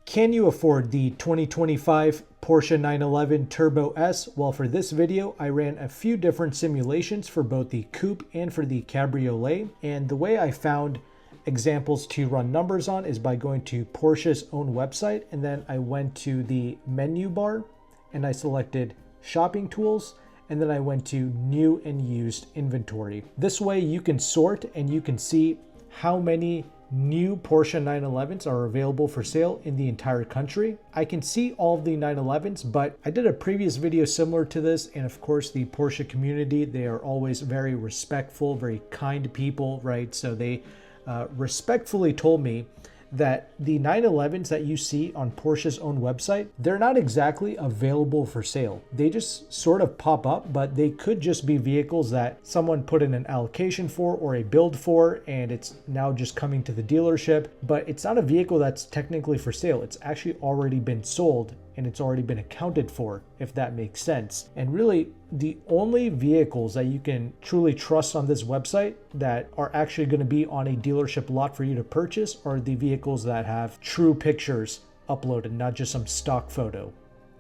Can you afford the 2025 Porsche 911 Turbo S? Well, for this video, I ran a few different simulations for both the coupe and for the cabriolet. And the way I found examples to run numbers on is by going to Porsche's own website. And then I went to the menu bar and I selected shopping tools. And then I went to new and used inventory. This way you can sort and you can see how many new Porsche 911s are available for sale in the entire country. I can see all of the 911s, but I did a previous video similar to this, and of course the Porsche community, they are always very respectful, very kind people, right? So they respectfully told me that the 911s that you see on Porsche's own website, they're not exactly available for sale. They just sort of pop up, but they could just be vehicles that someone put in an allocation for or a build for, and it's now just coming to the dealership. But it's not a vehicle that's technically for sale. It's actually already been sold and it's already been accounted for, if that makes sense. And really, the only vehicles that you can truly trust on this website that are actually going to be on a dealership lot for you to purchase are the vehicles that have true pictures uploaded, not just some stock photo.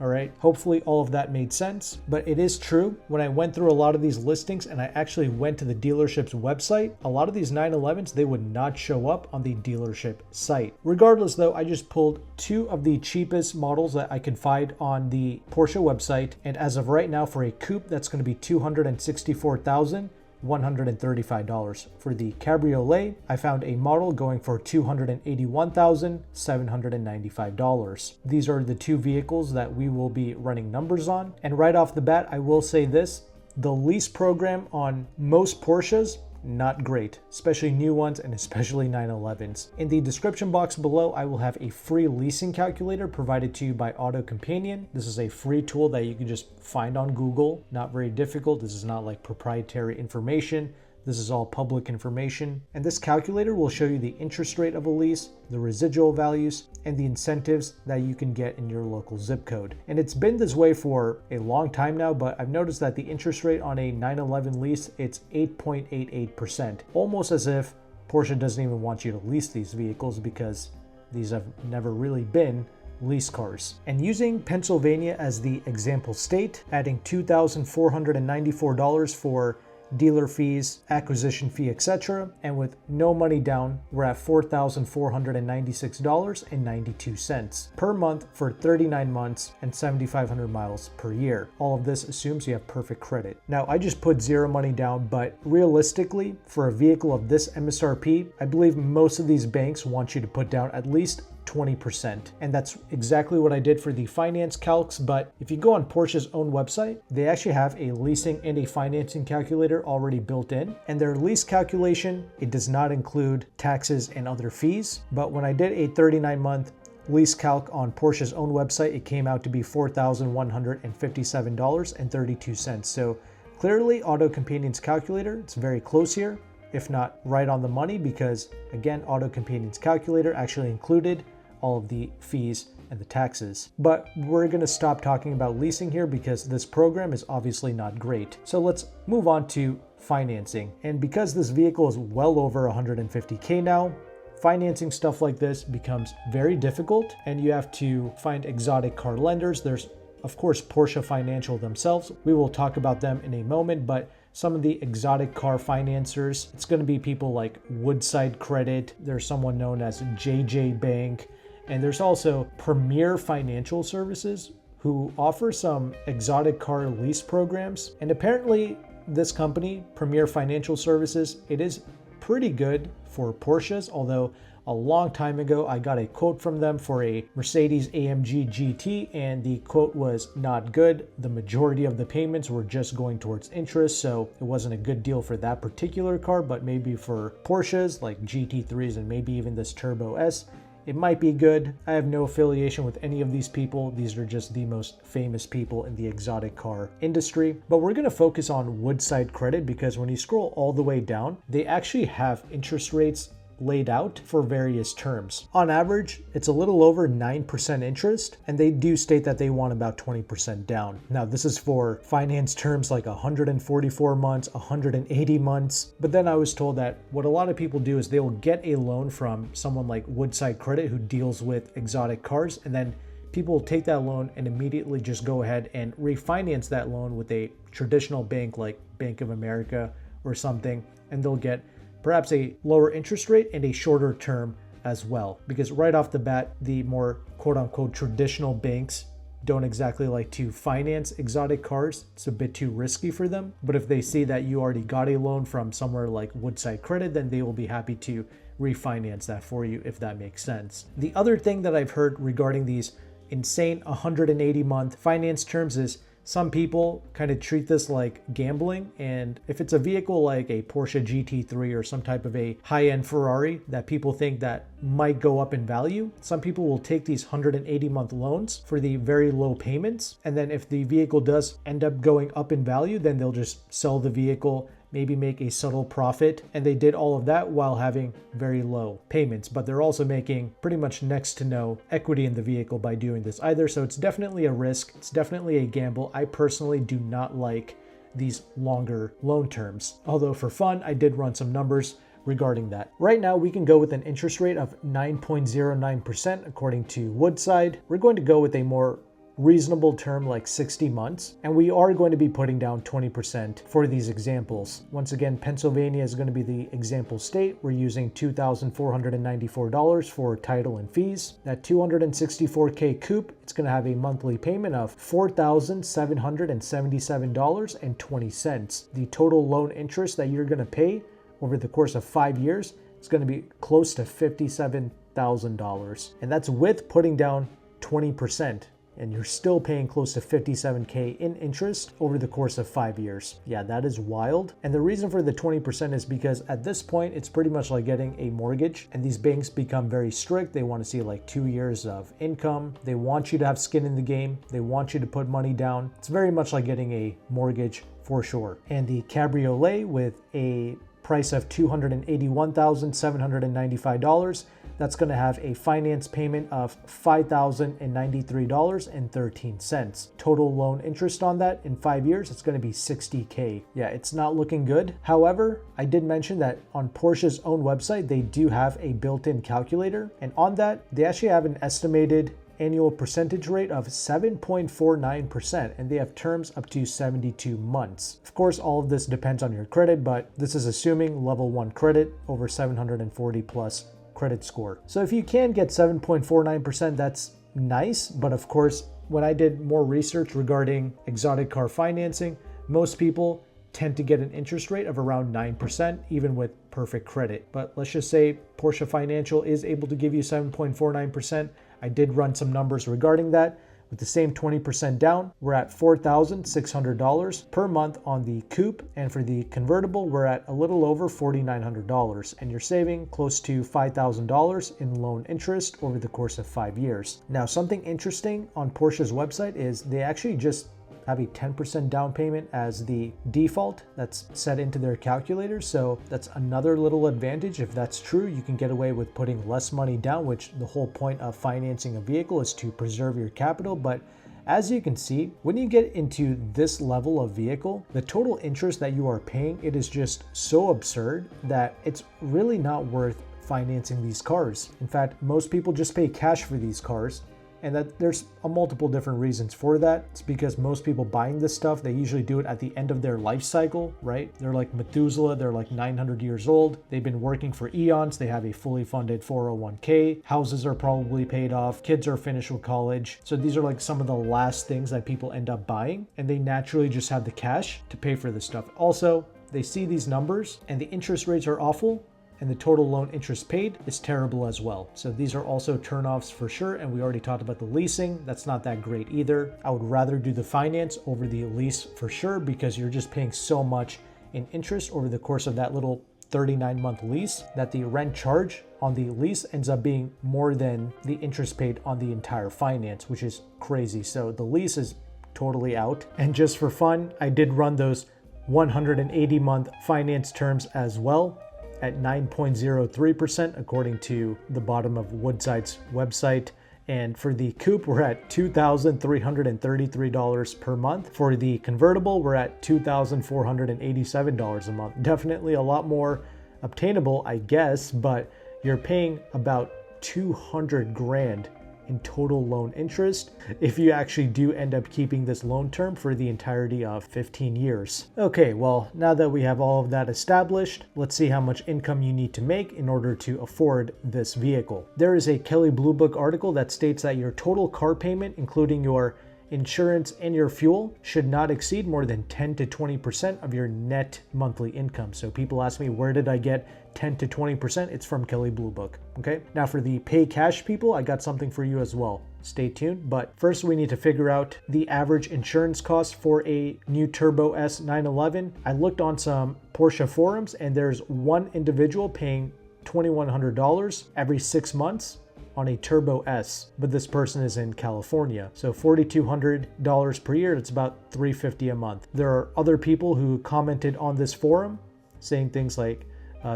All right, hopefully all of that made sense, but it is true. When I went through a lot of these listings and I actually went to the dealership's website, a lot of these 911s, they would not show up on the dealership site. Regardless though, I just pulled two of the cheapest models that I could find on the Porsche website. And as of right now, for a coupe, that's going to be $264,135. For the cabriolet, I found a model going for $281,795. These are the two vehicles that we will be running numbers on. And right off the bat, I will say this, the lease program on most Porsches, not great, especially new ones and especially 911s. In the description box below, I will have a free leasing calculator provided to you by AutoCompanion. This is a free tool that you can just find on Google. Not very difficult. This is not like proprietary information. This is all public information. And this calculator will show you the interest rate of a lease, the residual values, and the incentives that you can get in your local zip code. And it's been this way for a long time now, but I've noticed that the interest rate on a 911 lease, it's 8.88%. Almost as if Porsche doesn't even want you to lease these vehicles because these have never really been lease cars. And using Pennsylvania as the example state, adding $2,494 for dealer fees, acquisition fee, etc. And with no money down, we're at $4,496.92 per month for 39 months and 7,500 miles per year. All of this assumes you have perfect credit. Now, I just put zero money down, but realistically, for a vehicle of this MSRP, I believe most of these banks want you to put down at least 20%. And that's exactly what I did for the finance calcs. But if you go on Porsche's own website, they actually have a leasing and a financing calculator already built in. And their lease calculation, it does not include taxes and other fees. But when I did a 39-month lease calc on Porsche's own website, it came out to be $4,157.32. So clearly, AutoCompanion's calculator, it's very close here, if not right on the money, because again, AutoCompanion's calculator actually included all of the fees and the taxes. But we're going to stop talking about leasing here because this program is obviously not great. So let's move on to financing. And because this vehicle is well over 150K now, financing stuff like this becomes very difficult, and you have to find exotic car lenders. There's, of course, Porsche Financial themselves. We will talk about them in a moment, but some of the exotic car financiers, it's going to be people like Woodside Credit. There's someone known as JJ Bank. And there's also Premier Financial Services, who offer some exotic car lease programs. And apparently this company, Premier Financial Services, it is pretty good for Porsches, although a long time ago, I got a quote from them for a Mercedes-AMG GT, and the quote was not good. The majority of the payments were just going towards interest, so it wasn't a good deal for that particular car, but maybe for Porsches like GT3s and maybe even this Turbo S, it might be good. I have no affiliation with any of these people. These are just the most famous people in the exotic car industry. But we're going to focus on Woodside Credit because when you scroll all the way down, they actually have interest rates laid out for various terms. On average, it's a little over 9% interest, and they do state that they want about 20% down. Now, this is for finance terms like 144 months, 180 months. But then I was told that what a lot of people do is they will get a loan from someone like Woodside Credit who deals with exotic cars, and then people will take that loan and immediately just go ahead and refinance that loan with a traditional bank like Bank of America or something, and they'll get perhaps a lower interest rate and a shorter term as well. Because right off the bat, the more quote-unquote traditional banks don't exactly like to finance exotic cars. It's a bit too risky for them. But if they see that you already got a loan from somewhere like Woodside Credit, then they will be happy to refinance that for you, if that makes sense. The other thing that I've heard regarding these insane 180-month finance terms is some people kind of treat this like gambling, and if it's a vehicle like a Porsche GT3 or some type of a high-end Ferrari that people think that might go up in value, some people will take these 180-month loans for the very low payments, and then if the vehicle does end up going up in value, then they'll just sell the vehicle, maybe make a subtle profit, and they did all of that while having very low payments, but they're also making pretty much next to no equity in the vehicle by doing this either. So it's definitely a risk. It's definitely a gamble. I personally do not like these longer loan terms, although for fun, I did run some numbers regarding that. Right now, we can go with an interest rate of 9.09% according to Woodside. We're going to go with a more reasonable term like 60 months, and we are going to be putting down 20% for these examples. Once again, Pennsylvania is going to be the example state. We're using $2,494 for title and fees. That 264K coupe, it's going to have a monthly payment of $4,777.20. The total loan interest that you're going to pay over the course of 5 years is going to be close to $57,000, and that's with putting down 20%. And you're still paying close to $57K in interest over the course of 5 years. Yeah, that is wild. And the reason for the 20% is because at this point, it's pretty much like getting a mortgage, and these banks become very strict. They want to see like 2 years of income. They want you to have skin in the game. They want you to put money down. It's very much like getting a mortgage for sure. And the Cabriolet with a price of $281,795, that's going to have a finance payment of $5,093.13. Total loan interest on that in 5 years, it's going to be $60K. Yeah, it's not looking good. However, I did mention that on Porsche's own website, they do have a built-in calculator. And on that, they actually have an estimated annual percentage rate of 7.49%, and they have terms up to 72 months. Of course, all of this depends on your credit, but this is assuming level 1 credit over 740 plus credit score. So if you can get 7.49%, that's nice. But of course, when I did more research regarding exotic car financing, most people tend to get an interest rate of around 9%, even with perfect credit. But let's just say Porsche Financial is able to give you 7.49%. I did run some numbers regarding that. With the same 20% down, we're at $4,600 per month on the coupe, and for the convertible, we're at a little over $4,900, and you're saving close to $5,000 in loan interest over the course of 5 years. Now, something interesting on Porsche's website is they actually just have a 10% down payment as the default that's set into their calculator. So that's another little advantage. If that's true, you can get away with putting less money down, which the whole point of financing a vehicle is to preserve your capital. But as you can see, when you get into this level of vehicle, the total interest that you are paying, it is just so absurd that it's really not worth financing these cars. In fact, most people just pay cash for these cars. And that there's a multiple different reasons for that. It's because most people buying this stuff, they usually do it at the end of their life cycle, right? They're like Methuselah, they're like 900 years old. They've been working for eons. They have a fully funded 401k. Houses are probably paid off. Kids are finished with college. So these are like some of the last things that people end up buying. And they naturally just have the cash to pay for this stuff. Also, they see these numbers and the interest rates are awful, and the total loan interest paid is terrible as well. So these are also turnoffs for sure. And we already talked about the leasing. That's not that great either. I would rather do the finance over the lease for sure, because you're just paying so much in interest over the course of that little 39-month lease that the rent charge on the lease ends up being more than the interest paid on the entire finance, which is crazy. So the lease is totally out. And just for fun, I did run those 180-month finance terms as well. at 9.03% according to the bottom of Woodside's website. And for the coupe, we're at $2,333 per month. For the convertible, we're at $2,487 a month. Definitely a lot more obtainable, I guess, but you're paying about 200 grand in total loan interest if you actually do end up keeping this loan term for the entirety of 15 years. Okay, well, now that we have all of that established, let's see how much income you need to make in order to afford this vehicle. There is a Kelley Blue Book article that states that your total car payment, including your insurance and your fuel, should not exceed more than 10 to 20% of your net monthly income. So people ask me, where did I get 10 to 20%? It's from Kelley Blue Book. Okay, now for the pay cash people, I got something for you as well. Stay tuned. But first we need to figure out the average insurance cost for a new Turbo S 911. I looked on some Porsche forums and there's one individual paying $2,100 every 6 months on a Turbo S, but this person is in California. So $4,200 per year, it's about $350 a month. There are other people who commented on this forum saying things like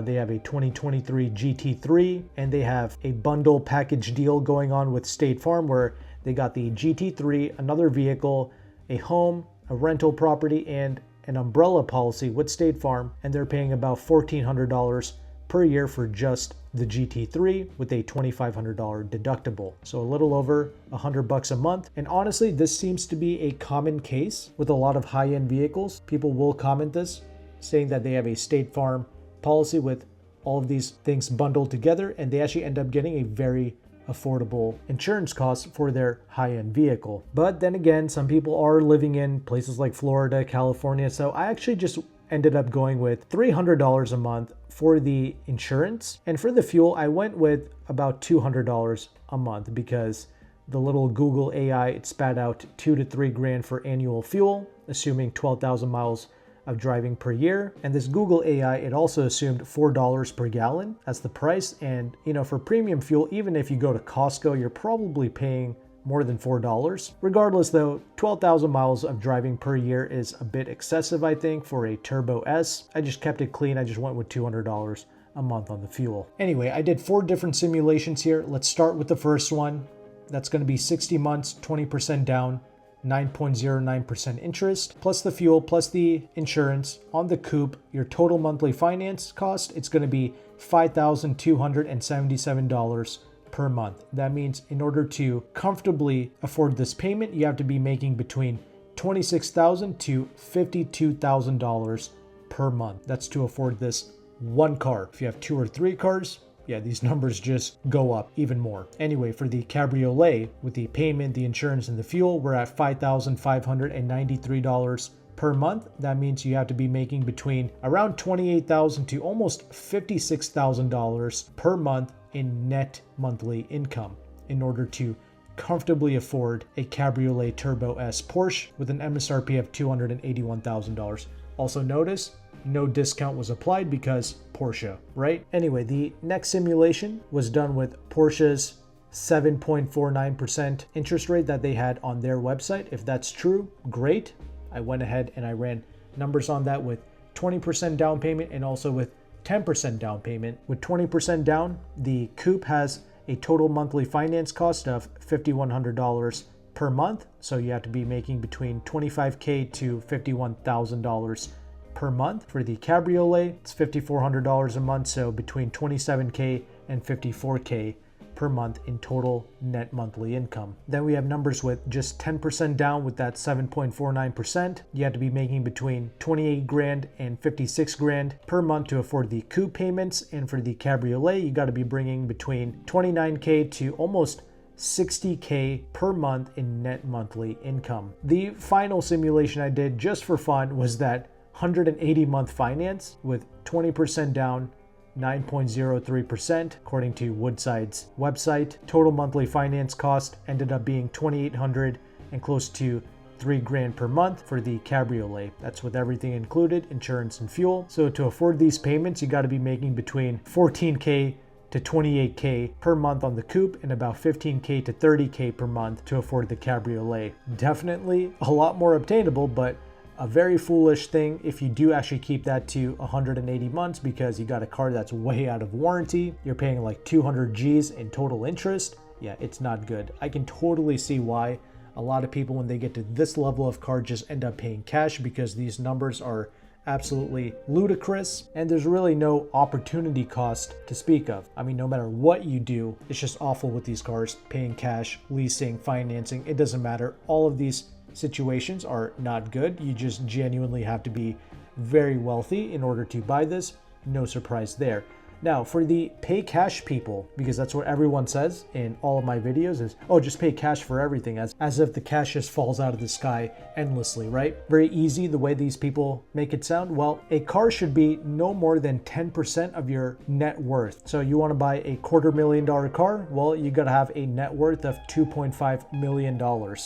they have a 2023 GT3 and they have a bundle package deal going on with State Farm where they got the GT3, another vehicle, a home, a rental property, and an umbrella policy with State Farm, and they're paying about $1,400 per year for just the GT3 with a $2,500 deductible. So a little over $100 a month. And honestly, this seems to be a common case with a lot of high-end vehicles. People will comment this, saying that they have a State Farm policy with all of these things bundled together, and they actually end up getting a very affordable insurance cost for their high-end vehicle. But then again, some people are living in places like Florida, California, so I actually just ended up going with $300 a month for the insurance. And for the fuel, I went with about $200 a month because the little Google AI, it spat out 2 to 3 grand for annual fuel, assuming 12,000 miles of driving per year. And this Google AI, it also assumed $4 per gallon as the price. And for premium fuel, even if you go to Costco, you're probably paying more than $4. Regardless though, 12,000 miles of driving per year is a bit excessive, I think, for a Turbo S. I just kept it clean. I just went with $200 a month on the fuel. Anyway, I did 4 different simulations here. Let's start with the first one. That's going to be 60 months, 20% down, 9.09% interest, plus the fuel, plus the insurance on the coupe. Your total monthly finance cost, it's going to be $5,277 per month. That means in order to comfortably afford this payment, you have to be making between $26,000 to $52,000 per month. That's to afford this one car. If you have 2 or 3 cars, yeah, these numbers just go up even more. Anyway, for the Cabriolet, with the payment, the insurance, and the fuel, we're at $5,593 per month. That means you have to be making between around $28,000 to almost $56,000 per month in net monthly income in order to comfortably afford a Cabriolet Turbo S Porsche with an MSRP of $281,000. Also notice, no discount was applied because Porsche, right? Anyway, the next simulation was done with Porsche's 7.49% interest rate that they had on their website. If that's true, great. I went ahead and I ran numbers on that with 20% down payment and also with 10% down payment. With 20% down, the coupe has a total monthly finance cost of $5,100 per month. So you have to be making between $25,000 to $51,000 per month. For the Cabriolet, it's $5,400 a month. So between $27,000 and $54,000 per month in total net monthly income. Then we have numbers with just 10% down with that 7.49%. You have to be making between 28 grand and 56 grand per month to afford the coupe payments. And for the Cabriolet, you got to be bringing between 29K to almost 60K per month in net monthly income. The final simulation I did just for fun was that 180 month finance with 20% down, 9.03% according to Woodside's website. Total monthly finance cost ended up being $2,800 and close to $3 grand per month for the Cabriolet. That's with everything included, insurance and fuel. So to afford these payments, you got to be making between $14,000 to $28,000 per month on the coupe and about $15,000 to $30,000 per month to afford the Cabriolet. Definitely a lot more obtainable, but a very foolish thing if you do actually keep that to 180 months because you got a car that's way out of warranty. You're paying like 200 G's in total interest. Yeah, it's not good. I can totally see why a lot of people, when they get to this level of car, just end up paying cash because these numbers are absolutely ludicrous and there's really no opportunity cost to speak of. I mean, no matter what you do, it's just awful with these cars. Paying cash, leasing, financing, it doesn't matter. All of these situations are not good. You just genuinely have to be very wealthy in order to buy this. No surprise there. Now, for the pay cash people, because that's what everyone says in all of my videos is, oh, just pay cash for everything, as if the cash just falls out of the sky endlessly, right? Very easy the way these people make it sound. Well, a car should be no more than 10% of your net worth. So you want to buy a $250,000 car? Well, you got to have a net worth of $2.5 million.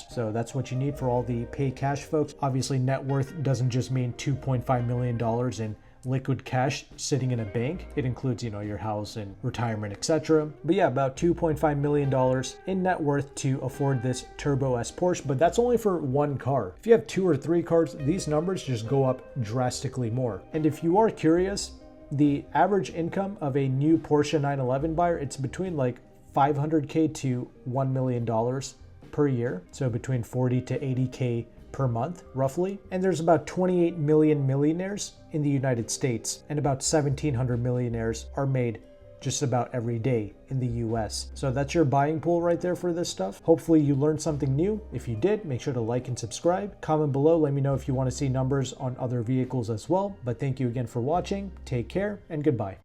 So that's what you need for all the pay cash folks. Obviously, net worth doesn't just mean $2.5 million in liquid cash sitting in a bank. It includes, your house and retirement, etc. But yeah, about $2.5 million in net worth to afford this Turbo S Porsche, but that's only for one car. If you have 2 or 3 cars, these numbers just go up drastically more. And if you are curious, the average income of a new Porsche 911 buyer, it's between like $500K to $1 million per year. So between 40 to 80K per month, roughly. And there's about 28 million millionaires in the United States, and about 1,700 millionaires are made just about every day in the US. So that's your buying pool right there for this stuff. Hopefully you learned something new. If you did, make sure to like and subscribe. Comment below, let me know if you want to see numbers on other vehicles as well. But thank you again for watching. Take care and goodbye.